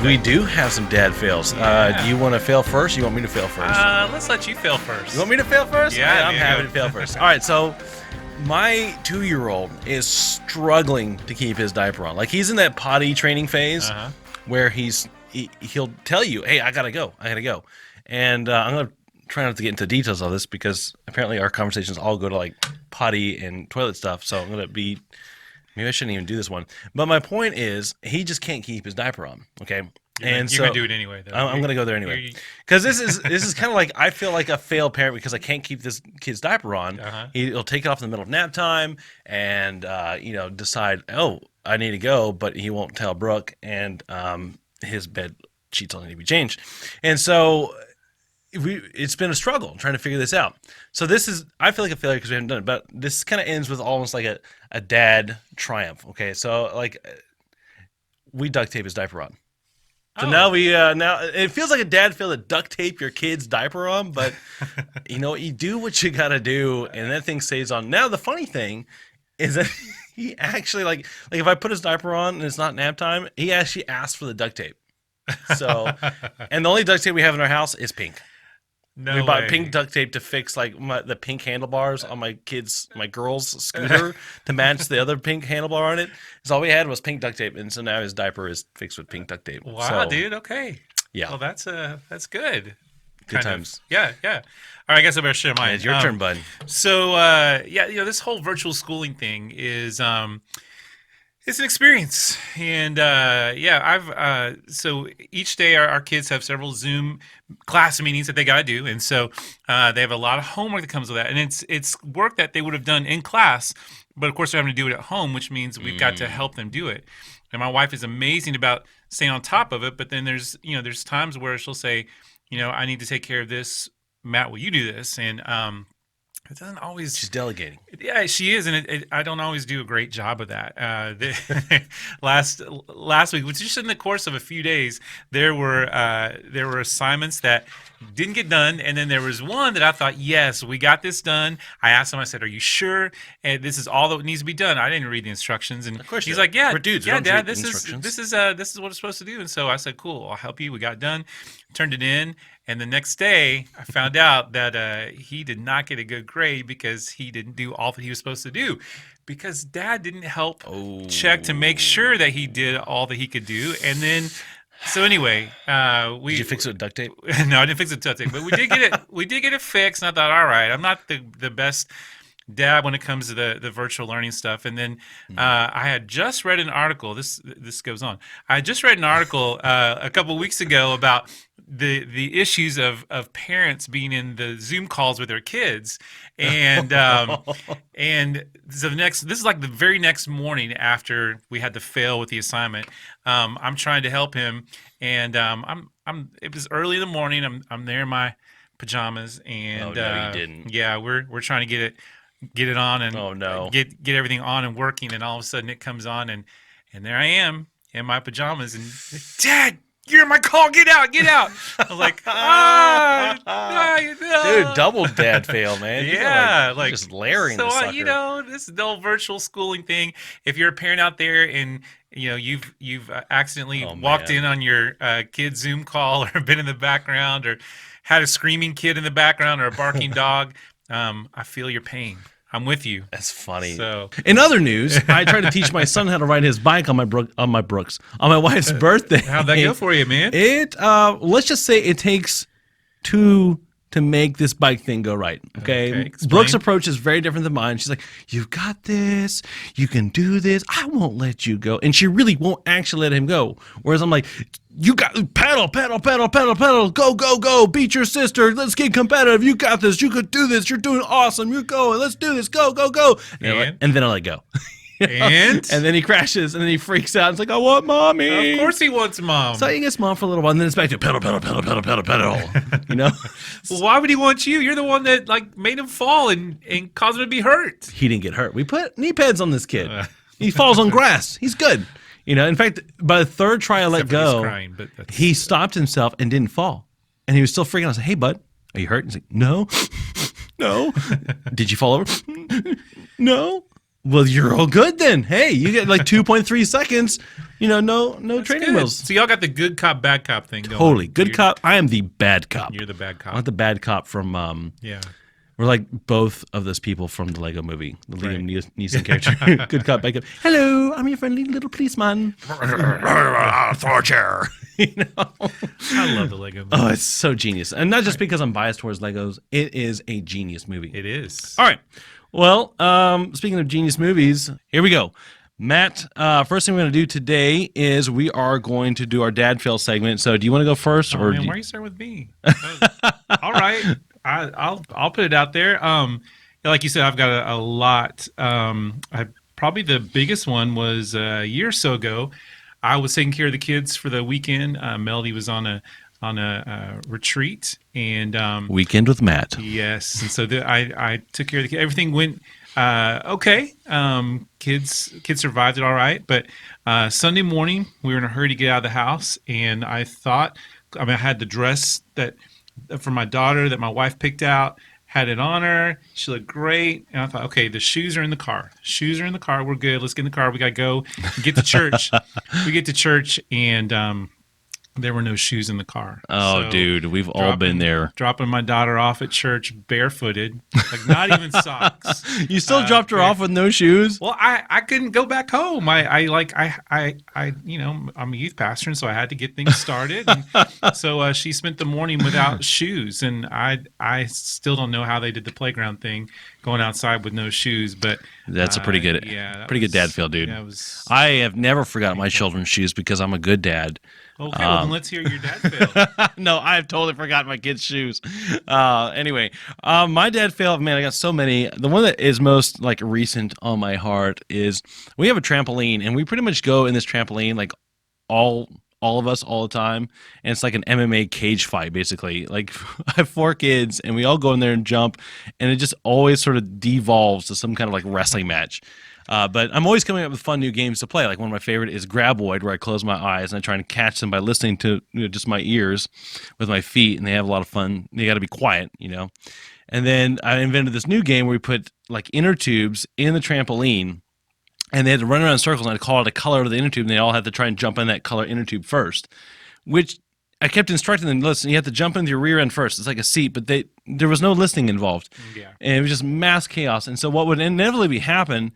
We do have some dad fails. Yeah. Do you want to fail first or you want me to fail first? Let's let you fail first. You want me to fail first? Yeah, I'm happy to fail first. All right, so my 2-year-old is struggling to keep his diaper on. Like, he's in that potty training phase where he'll tell you, hey, I gotta go. And I'm going to try not to get into details of this because apparently our conversations all go to like potty and toilet stuff. So I'm going to be, maybe I shouldn't even do this one. But my point is, he just can't keep his diaper on. Okay. You're going to do it anyway, though. I'm going to go there anyway. Because this is kind of like, I feel like a failed parent because I can't keep this kid's diaper on. He'll take it off in the middle of nap time and, decide, oh, I need to go, but he won't tell Brooke, and his bed sheets all need to be changed. And so it's been a struggle trying to figure this out. So I feel like a failure because we haven't done it, but this kind of ends with almost like a dad triumph. Okay, so like we duct tape his diaper on. So now now it feels like a dad fail to duct tape your kid's diaper on, but you do what you gotta do, and that thing stays on. Now the funny thing is that he actually like if I put his diaper on and it's not nap time, he actually asked for the duct tape. So, and the only duct tape we have in our house is pink. We bought pink duct tape to fix like the pink handlebars on my girl's scooter to match the other pink handlebar on it. So all we had was pink duct tape, and so now his diaper is fixed with pink duct tape. Wow, dude. Okay. Yeah. Well, that's good. Good times. Yeah. All right, I guess I better share mine. It's your turn, bud. So this whole virtual schooling thing is it's an experience, and I've so each day our kids have several Zoom class meetings that they got to do, and so they have a lot of homework that comes with that, and it's work that they would have done in class, but of course they're having to do it at home, which means we've got to help them do it. And my wife is amazing about staying on top of it, but then there's times where she'll say, I need to take care of this. Matt, will you do this? And it doesn't always. She's delegating. Yeah, she is, and I don't always do a great job of that. Last week, which just in the course of a few days, there were assignments that didn't get done, and then there was one that I thought, yes, we got this done. I asked him, I said, "Are you sure? And this is all that needs to be done?" I didn't read the instructions, and of course he's like, "Yeah, we're dudes. yeah, Dad, this is what it's supposed to do." And so I said, "Cool, I'll help you." We got it done, turned it in. And the next day, I found out that he did not get a good grade because he didn't do all that he was supposed to do, because Dad didn't help check to make sure that he did all that he could do. And then, so anyway, did you fix it with duct tape? No, I didn't fix it with duct tape, but we did get it. We did get it fixed. And I thought, all right, I'm not the best dad when it comes to the virtual learning stuff. And then I had just read an article. This goes on. I had just read an article a couple of weeks ago about the issues of parents being in the Zoom calls with their kids, and and so this is like the very next morning after we had to fail with the assignment. I'm trying to help him, and it was early in the morning. I'm there in my pajamas, and no, you didn't. Yeah, we're trying to get it on and get everything on and working, and all of a sudden it comes on, and there I am in my pajamas, and Dad, you're in my call. Get out. I was like, no. Dude, double dad fail, man. Yeah. Like just layering the sucker. This is the old virtual schooling thing. If you're a parent out there and, you've accidentally walked in on your kid's Zoom call or been in the background or had a screaming kid in the background or a barking dog, I feel your pain. I'm with you. That's funny. So, in other news, I tried to teach my son how to ride his bike on my wife's birthday. How'd that go for you, man? Let's just say it takes 2 to make this bike thing go right. Okay. Brooke's approach is very different than mine. She's like, "You've got this. You can do this. I won't let you go." And she really won't actually let him go. Whereas I'm like, "You got pedal, go, beat your sister. Let's get competitive. You got this. You could do this. You're doing awesome. You're going. Let's do this. Go. And then I let go. And then he crashes, and then he freaks out. It's like, "I want mommy." Of course he wants mom. So he gets mom for a little while, and then it's back to pedal. Well, why would he want you? You're the one that made him fall and caused him to be hurt. He didn't get hurt. We put knee pads on this kid. He falls on grass. He's good. In fact, by the third try I let go, he stopped himself and didn't fall. And he was still freaking out. I said, "Hey, bud, are you hurt?" He's like, "No." "No." "Did you fall over?" "No." "Well, you're all good then. Hey, you get 2.3 seconds. no That's training good. wheels. So y'all got the good cop, bad cop thing going. Totally good cop. I am the bad cop. You're the bad cop. I'm the bad cop from Yeah. We're like both of those people from the Lego movie, the Right. Liam Neeson character. Good cop, bad cop. Hello, I'm your friendly little policeman. Throw a chair. I love the Lego movie. Oh, it's so genius. And not just because I'm biased towards Legos. It is a genius movie. It is. All right. Well, speaking of genius movies, here we go. Matt, first thing we're going to do today is we are going to do our dad fail segment. So do you want to go first? Oh, man, why are you starting with me? All right. I'll put it out there. Like you said, I've got a lot. Probably the biggest one was a year or so ago. I was taking care of the kids for the weekend. Melody was on a retreat, and Weekend with Matt. yes, and so I took care of the kids. Everything went okay. Kids survived it all right, but Sunday morning we were in a hurry to get out of the house, and I had the dress that for my daughter that my wife picked out, had it on her. She looked great. And I thought, okay, the shoes are in the car. Shoes are in the car. We're good. Let's get in the car. We got to go and get to church. We get to church, and there were no shoes in the car. Oh, So dude, we've all been there. Dropping my daughter off at church barefooted, like not even socks. You still dropped her off with no shoes? Well, I couldn't go back home. I'm a youth pastor, and so I had to get things started. And so she spent the morning without shoes, and I still don't know how they did the playground thing, going outside with no shoes. But That's a pretty good dad feel, dude. Yeah, I have never forgotten my children's shoes because I'm a good dad. okay. Well, then let's hear your dad fail. No, I've totally forgotten my kids' shoes. Anyway, my dad failed. Man, I got so many. The one that is most like recent on my heart is we have a trampoline, and we pretty much go in this trampoline like all of us all the time, and it's like an MMA cage fight basically. Like I have 4 kids, and we all go in there and jump, and it just always sort of devolves to some kind of like wrestling match. But I'm always coming up with fun new games to play. Like one of my favorite is Graboid, where I close my eyes and I try and catch them by listening to just my ears with my feet, and they have a lot of fun. They got to be quiet, And then I invented this new game where we put like inner tubes in the trampoline, and they had to run around in circles, and I'd call it a color of the inner tube, and they all had to try and jump in that color inner tube first, which I kept instructing them, listen, you have to jump into your rear end first. It's like a seat, but there was no listening involved. Yeah. And it was just mass chaos. And so what would inevitably happen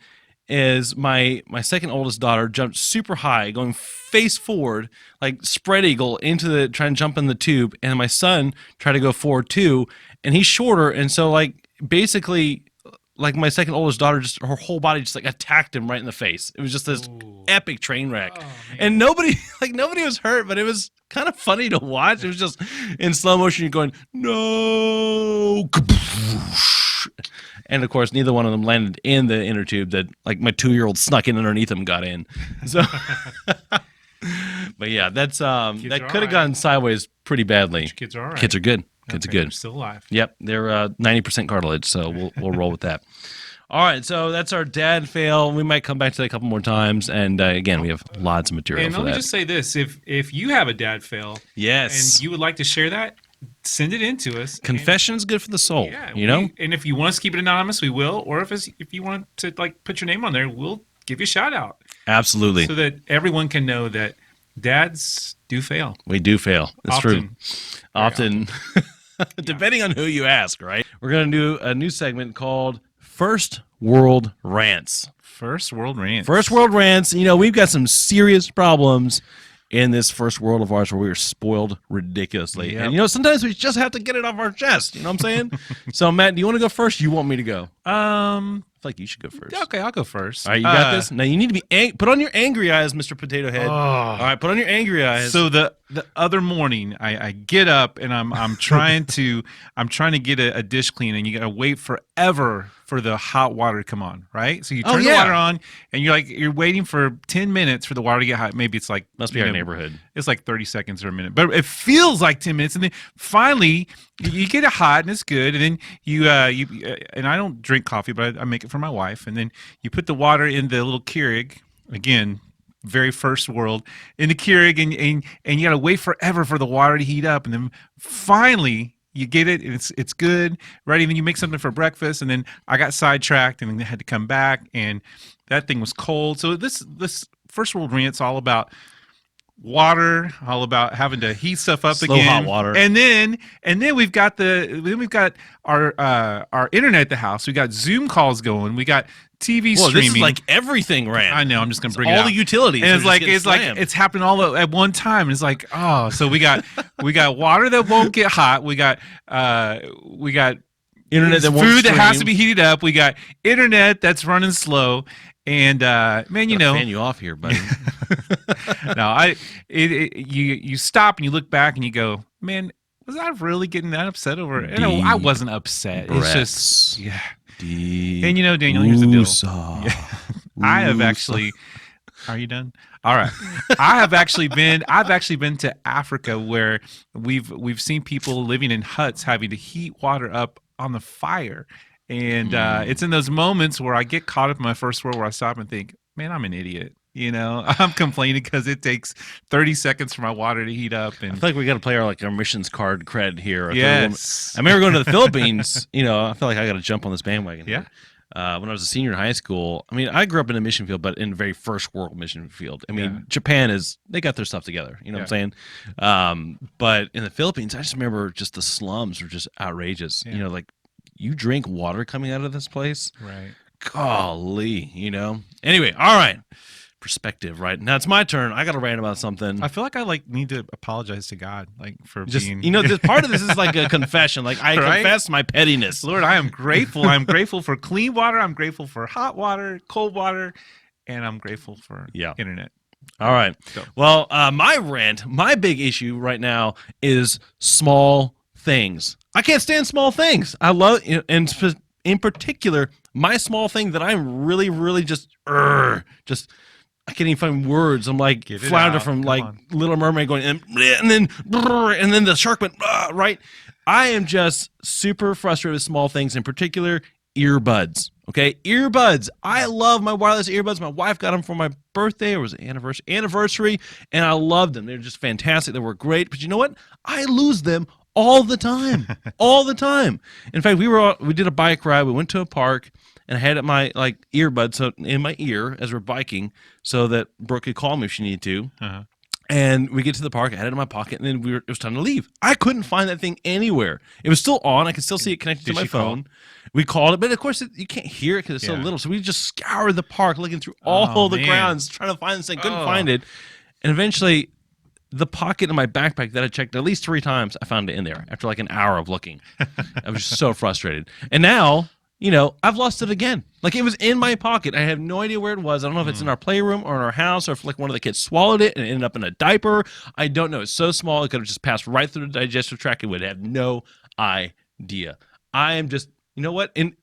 is my second oldest daughter jumped super high, going face forward, like spread eagle trying to jump in the tube, and my son tried to go forward too, and he's shorter, and so like basically like my second oldest daughter, just her whole body just like attacked him right in the face. It was just this epic train wreck. Oh, and nobody was hurt, but it was kind of funny to watch. It was just in slow motion, you're going, no. And of course, neither one of them landed in the inner tube that like my 2-year-old snuck in underneath them, got in. So, but yeah, that could have gone sideways pretty badly. Kids are all right. Kids are good. Kids are good. They're still alive. Yep, they're 90% cartilage, so we'll roll with that. All right, so that's our dad fail. We might come back to that a couple more times, and again, we have lots of material And for let me that. just say this: if you have a dad fail, Yes, and you would like to share that, send it in to us. confession's good for the soul. Yeah, and if you want us to keep it anonymous, we will. Or if you want to like put your name on there, we'll give you a shout out. Absolutely, so that everyone can know that dads do fail. we do fail. It's true. Often. Depending on who you ask, right? We're going to do a new segment called First World Rants. First world rants. First World Rants. We've got some serious problems in this first world of ours where we are spoiled ridiculously. Yep. And, sometimes we just have to get it off our chest. You know what I'm saying? So, Matt, do you want to go first? Or you want me to go? I feel like you should go first. Okay, I'll go first. All right, you got this? Now, you need to be put on your angry eyes, Mr. Potato Head. All right, put on your angry eyes. So the other morning, I get up and I'm trying to get a dish clean, and you got to wait forever for the hot water to come on, right? So you turn the water on, and you're waiting for 10 minutes for the water to get hot. Maybe it's like must be our neighborhood. It's like 30 seconds or a minute, but it feels like 10 minutes, and then finally you get it hot and it's good, and then you and I don't drink coffee, but I make it for my wife, and then you put the water in the little Keurig again. Very first world in the Keurig, and you gotta wait forever for the water to heat up, and then finally you get it, and it's good, right? And then you make something for breakfast, and then I got sidetracked and then had to come back, and that thing was cold. So this first world rant's all about water, all about having to heat stuff up Slow again. hot water. And then we've got our internet at the house. We got Zoom calls going. We got TV Well, streaming. this is like everything ran. I know. I'm just gonna bring it all out. the utilities. And it's like it's happening all at one time. It's like, oh, so we got water that won't get hot. We got internet that won't food that has to stream. be heated up. We got internet that's running slow. And man, you know, fan you off here, buddy. no, you stop and you look back and you go, man, was I really getting that upset over it? No, I wasn't upset. It's just And you know, Daniel, here's the deal. I have actually. Are you done? All right. I've actually been to Africa where we've seen people living in huts having to heat water up on the fire. And it's in those moments where I get caught up in my first world where I stop and think, man, I'm an idiot. You know, I'm complaining because it takes 30 seconds for my water to heat up. And I feel like we got to play our missions card cred here. Yes. I remember going to the Philippines. You know, I feel like I got to jump on this bandwagon. Yeah. When I was a senior in high school, I mean, I grew up in a mission field, but in a very first world mission field. I mean, Japan they got their stuff together. You know what I'm saying? But in the Philippines, I just remember just the slums were just outrageous. Yeah. You know, like you drink water coming out of this place. Right. Golly, you know. Anyway, all right. Perspective, right? Now it's my turn. I got to rant about something. I feel like I need to apologize to God, for just being. You know, this part of this is like a confession. Like I confess my pettiness. Lord, I am grateful. I'm grateful for clean water. I'm grateful for hot water, cold water, and I'm grateful for internet. All right. Go. Well, my rant, my big issue right now is small things. I can't stand small things. I love, and in particular, my small thing that I'm really, really just I can't even find words. I'm like flounder from Little Mermaid going and then the shark went right. I am just super frustrated with small things, in particular earbuds. Okay, earbuds. I love my wireless earbuds. My wife got them for my birthday. It was an anniversary, and I loved them. They're just fantastic. They were great. But you know what? I lose them all the time. All the time. In fact, we did a bike ride. We went to a park. And I had my earbuds in my ear as we're biking, so that Brooke could call me if she needed to. Uh-huh. And we get to the park. I had it in my pocket, and then it was time to leave. I couldn't find that thing anywhere. It was still on. I could still see it connected to my phone. We called it, but of course you can't hear it because it's so little. So we just scoured the park, looking through all the grounds, trying to find this thing. Couldn't find it, and eventually, the pocket in my backpack that I checked at least 3 times, I found it in there after like an hour of looking. I was just so frustrated, and now. You know, I've lost it again. Like, it was in my pocket. I have no idea where it was. I don't know if it's in our playroom or in our house, or if like one of the kids swallowed it and it ended up in a diaper. I don't know. It's so small, it could have just passed right through the digestive tract. It would have no idea. I am just, you know what? And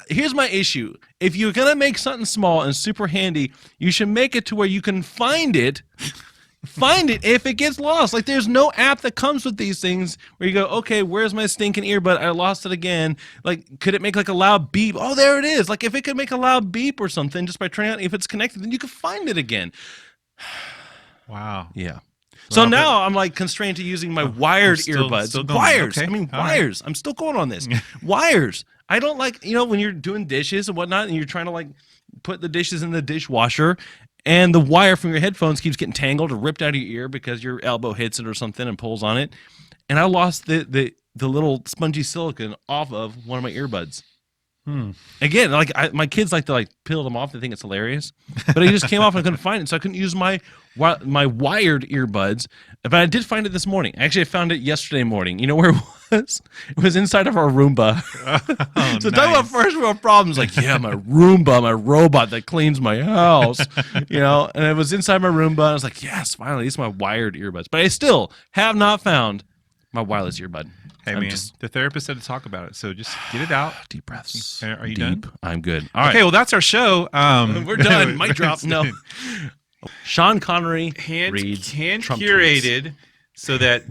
here's my issue. If you're going to make something small and super handy, you should make it to where you can find it. Find it if it gets lost. Like, there's no app that comes with these things where you go, okay, where's my stinking earbud? I lost it again. Like, could it make like a loud beep? Oh, there it is. Like, if it could make a loud beep or something just by turning out, if it's connected, then you can find it again. Wow. Yeah. So now I'm like constrained to using my wired earbuds. Still wires. Okay. I mean, All wires. Right. I'm still going on this. Wires. I don't like, when you're doing dishes and whatnot, and you're trying to like put the dishes in the dishwasher, and the wire from your headphones keeps getting tangled or ripped out of your ear because your elbow hits it or something and pulls on it. And I lost the little spongy silicone off of one of my earbuds. Again, like my kids like to peel them off. They think it's hilarious, but it just came off and I couldn't find it, so I couldn't use my wired earbuds. But I did find it this morning. Actually, I found it yesterday morning. You know where it was? It was inside of our Roomba. So talk about first world problems. Like, yeah, my Roomba, my robot that cleans my house. And it was inside my Roomba. And I was like, yes, finally, these are my wired earbuds. But I still have not found my wireless earbud. Hey, man, the therapist said to talk about it, so just get it out. Deep breaths. Are you done? I'm good. All right. Okay, well, that's our show. We're done. Mic drop. No. Sean Connery reads hand Trump curated tweets. So that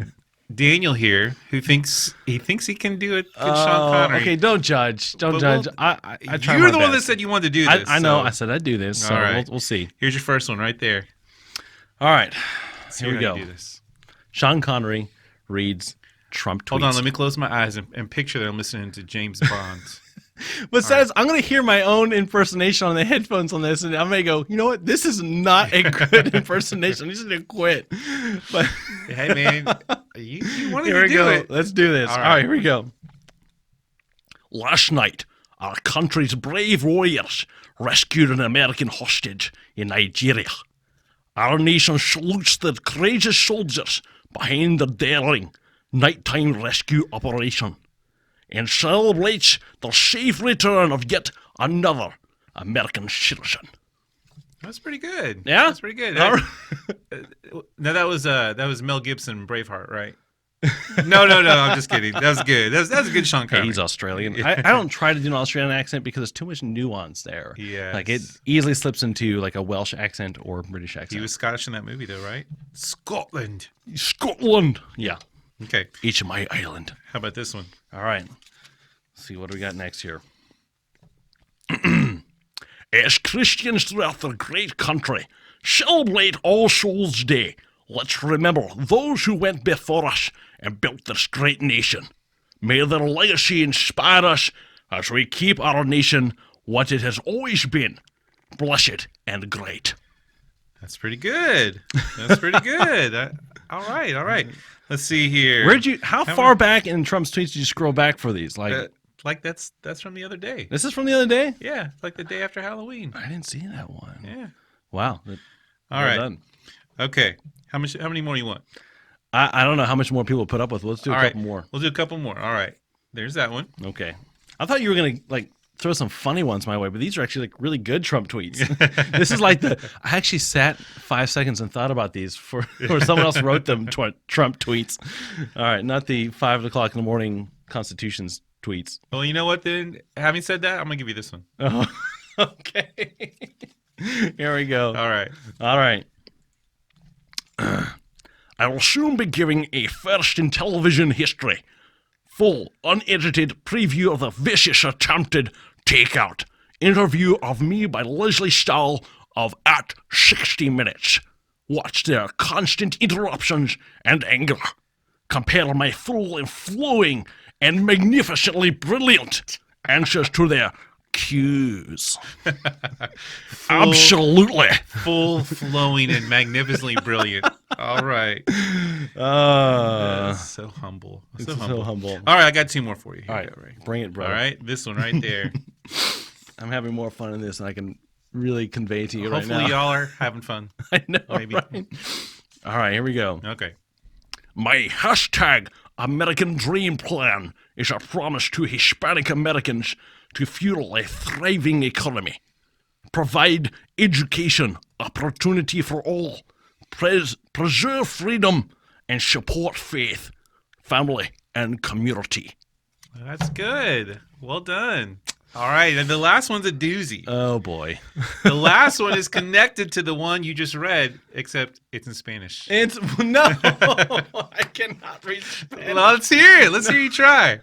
Daniel here, who thinks he can do it, good Sean Connery. Okay, don't judge. Don't judge. I try You're my the one that best. said you wanted to do this. I know. I said I'd do this. So all right. we'll see. Here's your first one right there. All right. Here we go. Do this. Sean Connery reads Trump tweets. Hold on, let me close my eyes and picture that I'm listening to James Bond. Besides, I'm going to hear my own impersonation on the headphones on this, and I'm going to go, you know what? This is not a good impersonation. You should quit. But hey, man, you wanted here to we do go. it. Let's do this. All All right. right, here we go. Last night, our country's brave warriors rescued an American hostage in Nigeria. Our nation salutes the courageous soldiers behind the daring nighttime rescue operation and celebrates the safe return of yet another American citizen. That's pretty good. Yeah? That's pretty good. No, that was Mel Gibson, Braveheart, right? No. I'm just kidding. That was good. That was a good Sean Connery. He's Australian. I don't try to do an Australian accent because there's too much nuance there. Yes. Like it easily slips into like a Welsh accent or British accent. He was Scottish in that movie, though, right? Scotland. Scotland. Yeah. Okay. Each of my island. How about this one? All right. Let's see what do we got next here. As Christians throughout the great country celebrate All Souls Day, let's remember those who went before us and built this great nation. May their legacy inspire us as we keep our nation what it has always been, blessed and great. That's pretty good. That's pretty good. All right. Let's see here. How far back in Trump's tweets did you scroll back for these? Like that's from the other day. This is from the other day? Yeah, like the day after Halloween. I didn't see that one. Yeah. Wow. All right. Done. Okay. How many more do you want? I don't know how much more people put up with. Let's do a couple more. We'll do a couple more. All right. There's that one. Okay. I thought you were going to throw some funny ones my way, but these are actually really good Trump tweets. This is I actually sat 5 seconds and thought about these or someone else wrote them Trump tweets. All right. Not the 5 o'clock in the morning Constitution's tweets. Well, you know what then? Having said that, I'm going to give you this one. Oh, okay. Here we go. All right. All right. I will soon be giving a first in television history, full, unedited preview of the vicious attempted takeout interview of me by Leslie Stahl of at 60 Minutes. Watch their constant interruptions and anger. Compare my full and flowing and magnificently brilliant answers to their cues. Absolutely. Full, flowing, and magnificently brilliant. All right. So humble. So humble. All right, I got two more for you. All right, bring it, bro. All right, this one right there. I'm having more fun in this than I can really convey to you right now. Hopefully y'all are having fun. I know, Maybe. right? All right, here we go. Okay. My hashtag American Dream Plan is a promise to Hispanic Americans to fuel a thriving economy, provide education, opportunity for all, preserve freedom, and support faith, family, and community. That's good. Well done. All right, and the last one's a doozy. Oh, boy. The last one is connected to the one you just read, except it's in Spanish. No, I cannot read Spanish. Well, let's hear it. Let's hear you try.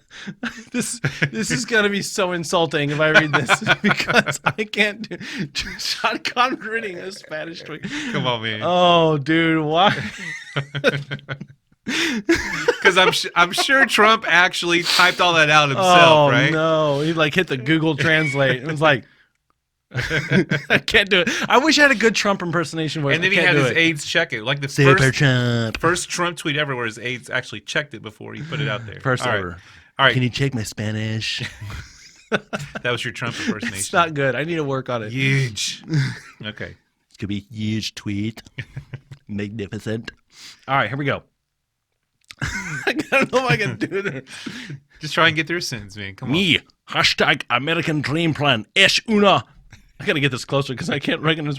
This is going to be so insulting if I read this because I can't do Sean Connery reading a Spanish tweet. Come on, man. Oh, dude, why? Because I'm sure Trump actually typed all that out himself, right? No, he hit the Google Translate. It was like, I can't do it. I wish I had a good Trump impersonation voice. And then he had his aides check it, like the first Trump tweet ever, where his aides actually checked it before he put it out there. First ever. All right. Can you check my Spanish? That was your Trump impersonation. It's not good. I need to work on it. Huge. Okay. It could be huge tweet. Magnificent. All right, here we go. I don't know if I can do this. Just try and get through a sentence, man. Come on. Me, hashtag American Dream Plan, es una. I gotta get this closer because I can't recognize.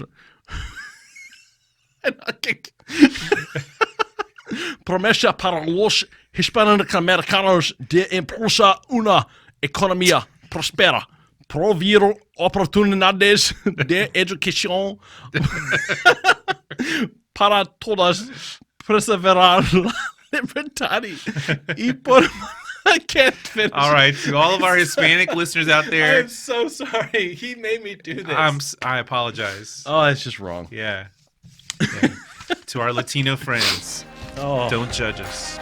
Promesa para los hispanoamericanos de impulsar una economía próspera, proveer oportunidades de educación para todas, perseverar la libertad y por. I can't finish. All right, to all of our Hispanic listeners out there, I'm so sorry. He made me do this. I apologize. Oh, it's just wrong. Yeah. To our Latino friends, don't judge us.